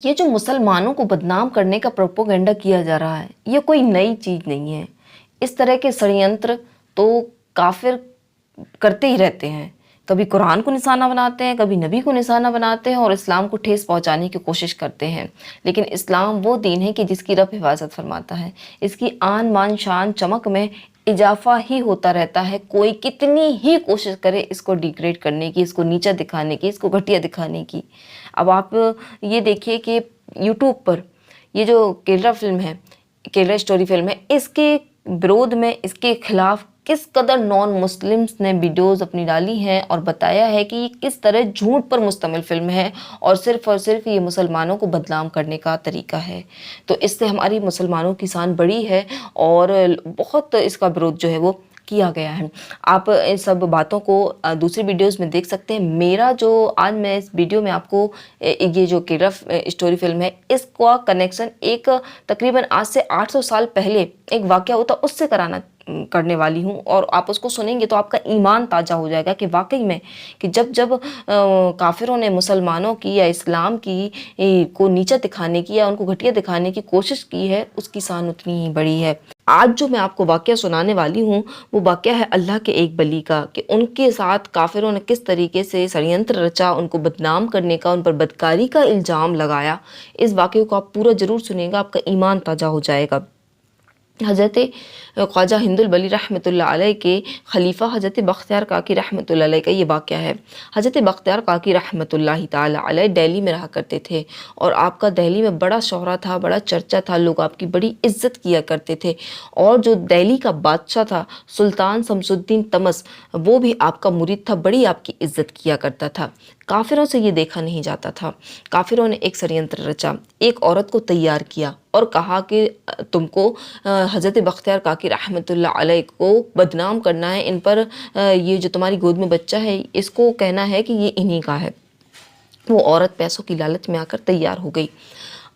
ये जो मुसलमानों को बदनाम करने का प्रोपोगंडा किया जा रहा है, ये कोई नई चीज़ नहीं है। इस तरह के षड्यंत्र तो काफ़िर करते ही रहते हैं। कभी कुरान को निशाना बनाते हैं, कभी नबी को निशाना बनाते हैं और इस्लाम को ठेस पहुंचाने की कोशिश करते हैं। लेकिन इस्लाम वो दीन है कि जिसकी रब हिफाजत फरमाता है। इसकी आन बान शान चमक में इजाफा ही होता रहता है। कोई कितनी ही कोशिश करे इसको डिग्रेड करने की, इसको नीचा दिखाने की, इसको घटिया दिखाने की। अब आप ये देखिए कि यूट्यूब पर ये जो केरला फिल्म है, केरला स्टोरी फिल्म है, इसके विरोध में, इसके खिलाफ किस कदर नॉन मुस्लिम्स ने वीडियोस अपनी डाली हैं और बताया है कि ये किस तरह झूठ पर मुश्तमिल फिल्म है और सिर्फ ये मुसलमानों को बदनाम करने का तरीका है। तो इससे हमारी मुसलमानों की शान बड़ी है और बहुत इसका विरोध जो है वो किया गया है। आप इन सब बातों को दूसरी वीडियोस में देख सकते हैं। मेरा जो आज मैं इस वीडियो में आपको ये जो केरला स्टोरी फिल्म है, इसका कनेक्शन एक तकरीबन आज से 800 साल पहले एक वाक़या हुआ था उससे करने वाली हूँ और आप उसको सुनेंगे तो आपका ईमान ताज़ा हो जाएगा कि वाकई में कि जब काफिरों ने मुसलमानों की या इस्लाम की को नीचा दिखाने की या उनको घटिया दिखाने की कोशिश की है, उसकी शान उतनी ही बड़ी है। आज जो मैं आपको वाक़या सुनाने वाली हूँ वो वाक़या है अल्लाह के एक वली का, कि उनके साथ काफिरों ने किस तरीके से षड्यंत्र रचा, उनको बदनाम करने का, उन पर बदकारी का इल्ज़ाम लगाया। इस वाक़े को आप पूरा ज़रूर सुनिएगा, आपका ईमान ताज़ा हो जाएगा। हज़रत ख्वाजा हिंदुल वली रहमतुल्लाह अलैह के खलीफा हज़रत बख्तियार काकी रहमतुल्लाह अलैह का ये वाक़या है। हज़रत बख्तियार काकी रहमतुल्लाह ताला अलैह दिल्ली में रहा करते थे और आपका दिल्ली में बड़ा शोहरा था, बड़ा चर्चा था, लोग आपकी बड़ी इज़्ज़त किया करते थे। और जो दिल्ली का बादशाह था सुल्तान शमसुद्दीन तमस, वो भी आपका मुरीद था, बड़ी आपकी इज़्ज़त किया करता था। काफिरों से ये देखा नहीं जाता था। काफिरों ने एक षड्यंत्र रचा, एक औरत को तैयार किया और कहा कि तुमको हज़रत बख्तियार काकी रहमतुल्लाह अलैह को बदनाम करना है, इन पर ये जो तुम्हारी गोद में बच्चा है इसको कहना है कि ये इन्हीं का है। वो औरत पैसों की लालच में आकर तैयार हो गई।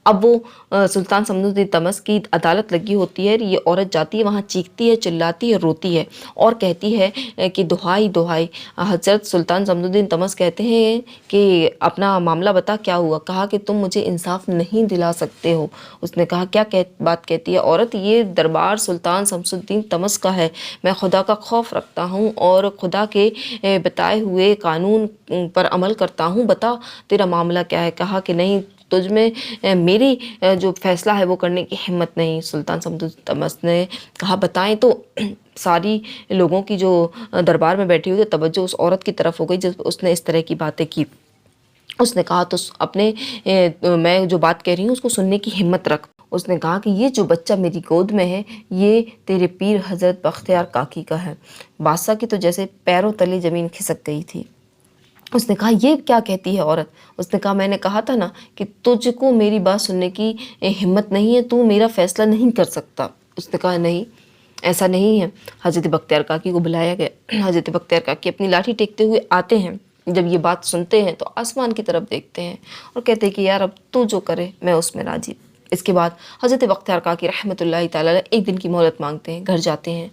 अब वो सुल्तान शमसुद्दीन तमस की अदालत लगी होती है। ये औरत जाती है वहाँ, चीखती है, चिल्लाती है, रोती है और कहती है कि दुहाई दुहाई। हज़रत सुल्तान शमसुद्दीन तमस कहते हैं कि अपना मामला बता, क्या हुआ। कहा कि तुम मुझे इंसाफ नहीं दिला सकते हो। उसने कहा क्या बात कहती है औरत, ये दरबार सुल्तान शमसुद्दीन तमस का है, मैं खुदा का खौफ रखता हूँ और खुदा के बताए हुए कानून पर अमल करता हूँ, बता तेरा मामला क्या है। कहा कि नहीं, तुझ में मेरी जो फैसला है वो करने की हिम्मत नहीं। सुल्तान शमसुद्दीन तमस ने कहा बताएं। तो सारी लोगों की जो दरबार में बैठी हुई थी तवज्जो उस औरत की तरफ हो गई जब उसने इस तरह की बातें की। उसने कहा तो अपने मैं जो बात कह रही हूँ उसको सुनने की हिम्मत रख। उसने कहा कि ये जो बच्चा मेरी गोद में है ये तेरे पीर हज़रत बख्तियार काकी का है। बादशाह की तो जैसे पैरों तले ज़मीन खिसक गई थी। उसने कहा ये क्या कहती है औरत। उसने कहा मैंने कहा था ना कि तुझको मेरी बात सुनने की हिम्मत नहीं है, तू मेरा फैसला नहीं कर सकता। उसने कहा नहीं, ऐसा नहीं है। हज़रत बख्तियार काकी को बुलाया गया। हज़रत बख्तियार काकी अपनी लाठी टेकते हुए आते हैं। जब ये बात सुनते हैं तो आसमान की तरफ देखते हैं और कहते हैं कि यार अब तू जो करे मैं उसमें राजी। इसके बाद हज़रत बख्तियार काकी रहमतुल्लाह ताला एक दिन की मोहलत मांगते हैं, घर जाते हैं,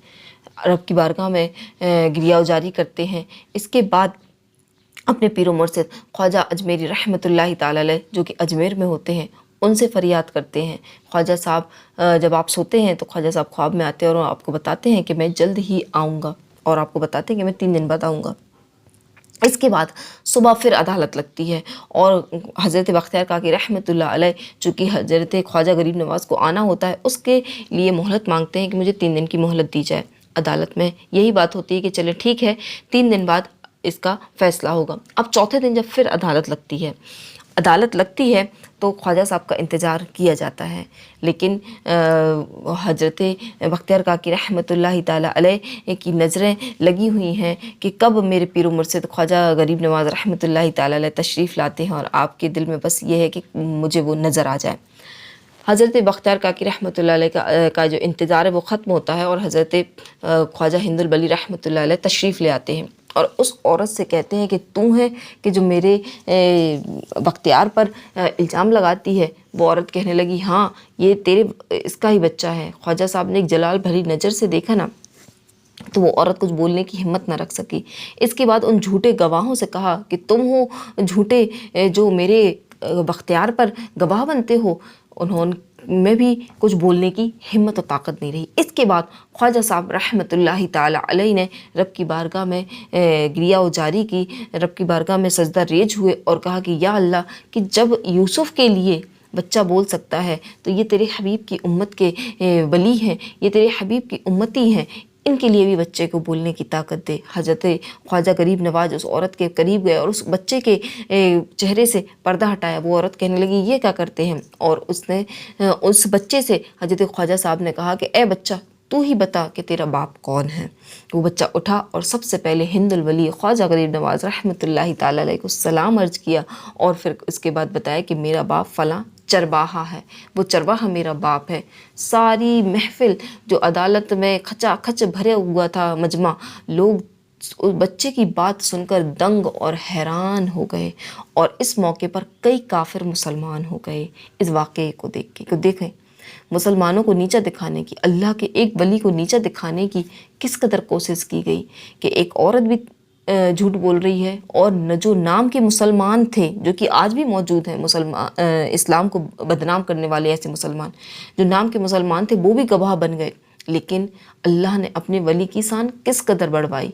रब की बारगाह में गिरियाज़ारी करते हैं। इसके बाद अपने पीरो मुर्शिद ख्वाजा अजमेरी रहमतुल्लाह ताला अलैह जो कि अजमेर में होते हैं उनसे फ़रियाद करते हैं। ख्वाजा साहब, जब आप सोते हैं तो ख्वाजा साहब ख्वाब में आते हैं और आपको बताते हैं कि मैं जल्द ही आऊँगा, और आपको बताते हैं कि मैं 3 दिन बाद आऊँगा। इसके बाद सुबह फिर अदालत लगती है और हज़रत बख्तियार काकी रहमतुल्लाह अलैह चूँकि हज़रत ख्वाजा गरीब नवाज़ को आना होता है उसके लिए मोहलत मांगते हैं कि मुझे 3 दिन की मोहलत दी जाए। अदालत में यही बात होती है कि चले ठीक है, 3 दिन बाद इसका फ़ैसला होगा। अब चौथे दिन जब फिर अदालत लगती है तो ख्वाजा साहब का इंतज़ार किया जाता है। लेकिन हज़रत बख्तियार काकी रहमतुल्लाह ताला अलैह की नज़रें लगी हुई हैं कि कब मेरे पीरो मुर्शिद ख्वाजा गरीब नवाज़ रहमतुल्लाह ताला अलैह तशरीफ़ लाते हैं और आपके दिल में बस ये है कि मुझे वो नज़र आ जाए। हज़रत बख्तियार काकी रहमतुल्लाह अलैह का जो इंतज़ार है वो ख़त्म होता है और हज़रत ख्वाजा हिंदुल वली रहमतुल्लाह अलैह तशरीफ़ ले आते हैं और उस औरत से कहते हैं कि तू है कि जो मेरे बख्तियार पर इल्ज़ाम लगाती है। वो औरत कहने लगी हाँ, ये इसका ही बच्चा है। ख्वाजा साहब ने एक जलाल भरी नज़र से देखा ना तो वो औरत कुछ बोलने की हिम्मत न रख सकी। इसके बाद उन झूठे गवाहों से कहा कि तुम हो झूठे जो मेरे بختیار پر گواہ بنتے ہو، میں بھی کچھ بولنے کی ہمت و طاقت نہیں رہی۔ اس کے بعد خواجہ صاحب رحمۃ اللہ تعالی علیہ نے رب کی بارگاہ میں گریہ و جاری کی، رب کی بارگاہ میں سجدہ ریز ہوئے اور کہا کہ یا اللہ، کہ جب یوسف کے لیے بچہ بول سکتا ہے تو یہ تیرے حبیب کی امت کے ولی ہیں، یہ تیرے حبیب کی امتی ہیں، ان کے لیے بھی بچے کو بولنے کی طاقت دے۔ حضرت خواجہ غریب نواز اس عورت کے قریب گئے اور اس بچے کے چہرے سے پردہ ہٹایا۔ وہ عورت کہنے لگی یہ کیا کرتے ہیں؟ اور اس نے اس بچے سے حضرت خواجہ صاحب نے کہا کہ اے بچہ، تو ہی بتا کہ تیرا باپ کون ہے۔ وہ بچہ اٹھا اور سب سے پہلے ہند الولی خواجہ غریب نواز رحمۃ اللہ تعالی علیہ کو سلام عرض کیا، اور پھر اس کے بعد بتایا کہ میرا باپ فلاں چرواہا ہے، وہ چرواہا میرا باپ ہے۔ ساری محفل جو عدالت میں کھچا کھچ بھرے ہوا تھا مجمع، لوگ اس بچے کی بات سن کر دنگ اور حیران ہو گئے، اور اس موقع پر کئی کافر مسلمان ہو گئے اس واقعے کو دیکھ کے۔ دیکھیں مسلمانوں کو نیچا دکھانے کی، اللہ کے ایک ولی کو نیچا دکھانے کی کس قدر کوشش کی گئی کہ ایک عورت بھی جھوٹ بول رہی ہے، اور جو نام کے مسلمان تھے، جو کہ آج بھی موجود ہیں اسلام کو بدنام کرنے والے ایسے مسلمان، جو نام کے مسلمان تھے وہ بھی گواہ بن گئے، لیکن اللہ نے اپنے ولی کی شان کس قدر بڑھوائی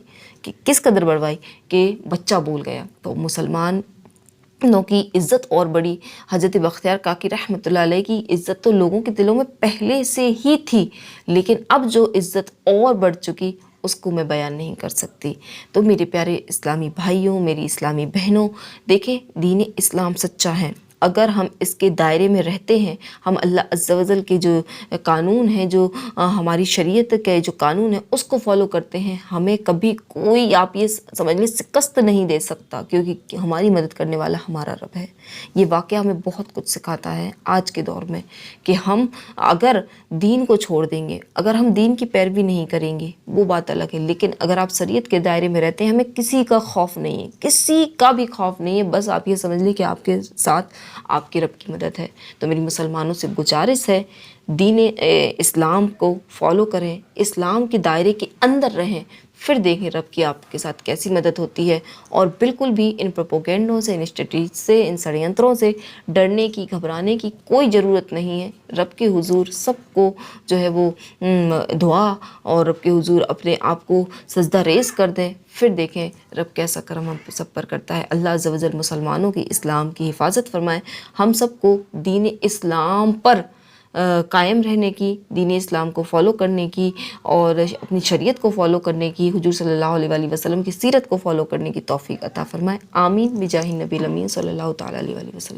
کہ بچہ بول گیا۔ تو مسلمانوں کی عزت اور بڑی، حضرت بختیار کاکی رحمۃ اللہ علیہ کی عزت تو لوگوں کے دلوں میں پہلے سے ہی تھی، لیکن اب جو عزت اور بڑھ چکی اس کو میں بیان نہیں کر سکتی۔ تو میرے پیارے اسلامی بھائیوں، میری اسلامی بہنوں، دیکھیں دین اسلام سچا ہے۔ اگر ہم اس کے دائرے میں رہتے ہیں، ہم اللہ عز و جل کے جو قانون ہیں، جو ہماری شریعت کے جو قانون ہیں اس کو فالو کرتے ہیں، ہمیں کبھی کوئی، آپ یہ سمجھ لیں، شکست نہیں دے سکتا، کیونکہ ہماری مدد کرنے والا ہمارا رب ہے۔ یہ واقعہ ہمیں بہت کچھ سکھاتا ہے آج کے دور میں کہ ہم اگر دین کو چھوڑ دیں گے، اگر ہم دین کی پیروی نہیں کریں گے وہ بات الگ ہے، لیکن اگر آپ شریعت کے دائرے میں رہتے ہیں، ہمیں کسی کا خوف نہیں ہے، کسی کا بھی خوف نہیں ہے، بس آپ یہ سمجھ لیں کہ آپ کے ساتھ آپ کے رب کی مدد ہے۔ تو میری مسلمانوں سے گزارش ہے، دین اسلام کو فالو کریں، اسلام کے دائرے کے اندر رہیں، پھر دیکھیں رب کی آپ کے ساتھ کیسی مدد ہوتی ہے۔ اور بالکل بھی ان پروپوگینڈوں سے، ان اسٹریٹجی سے، ان ષڑینتروں سے ڈرنے کی، گھبرانے کی کوئی ضرورت نہیں ہے۔ رب کے حضور سب کو جو ہے وہ دعا اور رب کے حضور اپنے آپ کو سجدہ ریز کر دیں، پھر دیکھیں رب کیسا کرم ہم سب پر کرتا ہے۔ اللہ عز و جل مسلمانوں کی، اسلام کی حفاظت فرمائے، ہم سب کو دین اسلام پر قائم رہنے کی، دین اسلام کو فالو کرنے کی، اور اپنی شریعت کو فالو کرنے کی، حضور صلی اللہ علیہ وآلہ وسلم کی سیرت کو فالو کرنے کی توفیق عطا فرمائے۔ آمین بجاہ النبی الامین صلی اللہ تعالیٰ علیہ وآلہ وسلم۔